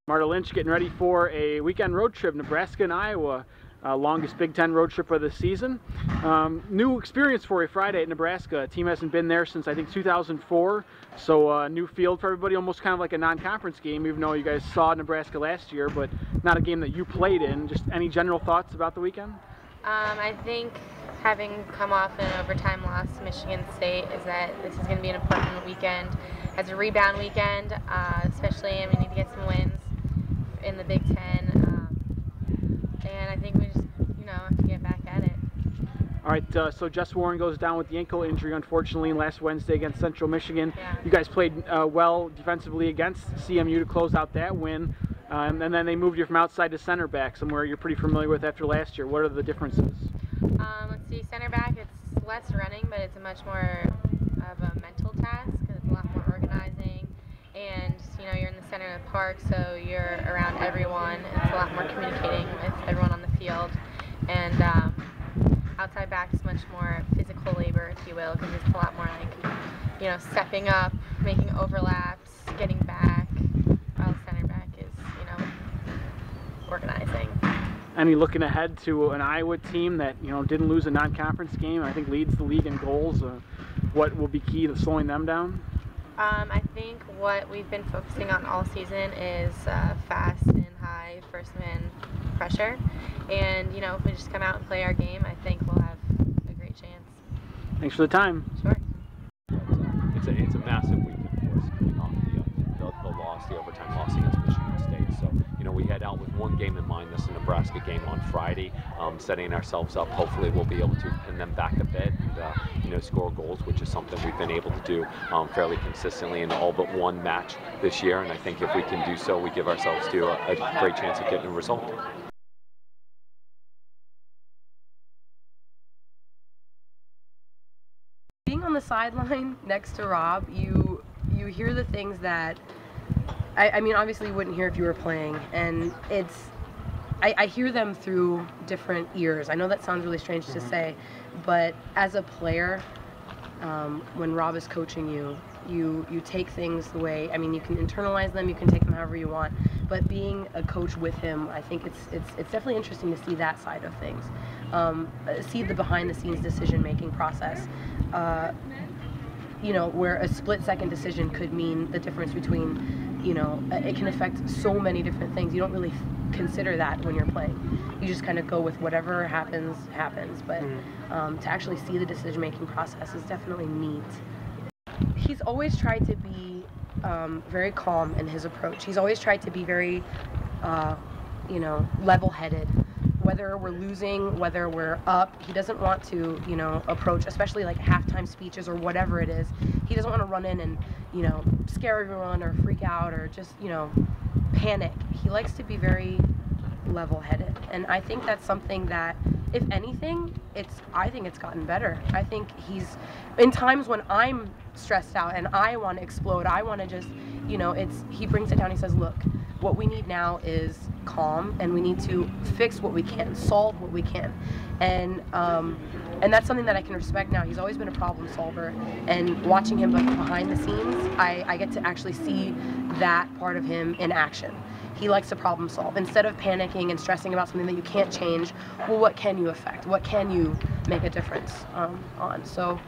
Marta Lynch getting ready for a weekend road trip, Nebraska and Iowa, longest Big Ten road trip of the season. New experience for you Friday at Nebraska. Team hasn't been there since I think 2004, so new field for everybody, almost kind of like a non-conference game, even though you guys saw Nebraska last year, but not a game that you played in. Just any general thoughts about the weekend? I think having come off an overtime loss to Michigan State is that this is going to be an important weekend as a rebound weekend, especially we need to get some wins in the Big Ten, and I think we just, have to get back at it. All right, so Jess Warren goes down with the ankle injury, unfortunately, last Wednesday against Central Michigan. Yeah. You guys played well defensively against CMU to close out that win, and then they moved you from outside to center back, somewhere you're pretty familiar with after last year. What are the differences? Let's see, center back, it's less running, but it's a much more of a mental task, because it's a lot more organizing, and you're in the center of the park, so you're around everyone, and it's a lot more communicating with everyone on the field. And outside back is much more physical labor, if you will, because it's a lot more like, stepping up, making overlaps, getting back, while center back is, organizing. Any looking ahead to an Iowa team that, didn't lose a non-conference game, I think leads the league in goals? What will be key to slowing them down? I think what we've been focusing on all season is fast and high first man pressure, and if we just come out and play our game, I think we'll have a great chance. Thanks for the time. Sure. It's a massive weekend for us coming off the loss, the overtime loss against Michigan State. So we head out with one game in mind. This is a Nebraska game on Friday, setting ourselves up. Hopefully we'll be able to pin them back a bit and score goals, which is something we've been able to do fairly consistently in all but one match this year. And I think if we can do so, we give ourselves to a great chance of getting a result. Being on the sideline next to Rob, you hear the things that I mean, obviously you wouldn't hear if you were playing, and I hear them through different ears. I know that sounds really strange to say, but as a player, when Rob is coaching you, you take things the way, you can internalize them, you can take them however you want, but being a coach with him, I think it's definitely interesting to see that side of things, see the behind-the-scenes decision-making process, where a split-second decision could mean the difference between, it can affect so many different things. You don't really consider that when you're playing. You just kind of go with whatever happens, but to actually see the decision-making process is definitely neat. He's always tried to be very calm in his approach. He's always tried to be very, level-headed. Whether we're losing, whether we're up, he doesn't want to, approach, especially like halftime speeches or whatever it is. He doesn't want to run in and, scare everyone or freak out or just, panic. He likes to be very level-headed, and I think that's something that, if anything, I think it's gotten better. I think he's, in times when I'm stressed out and I want to explode, I want to just, he brings it down. He says, look, what we need now is calm, and we need to fix what we can, solve what we can, and that's something that I can respect now. He's always been a problem solver, and watching him behind the scenes, I get to actually see that part of him in action. He likes to problem solve. Instead of panicking and stressing about something that you can't change, well, what can you affect? What can you make a difference on? So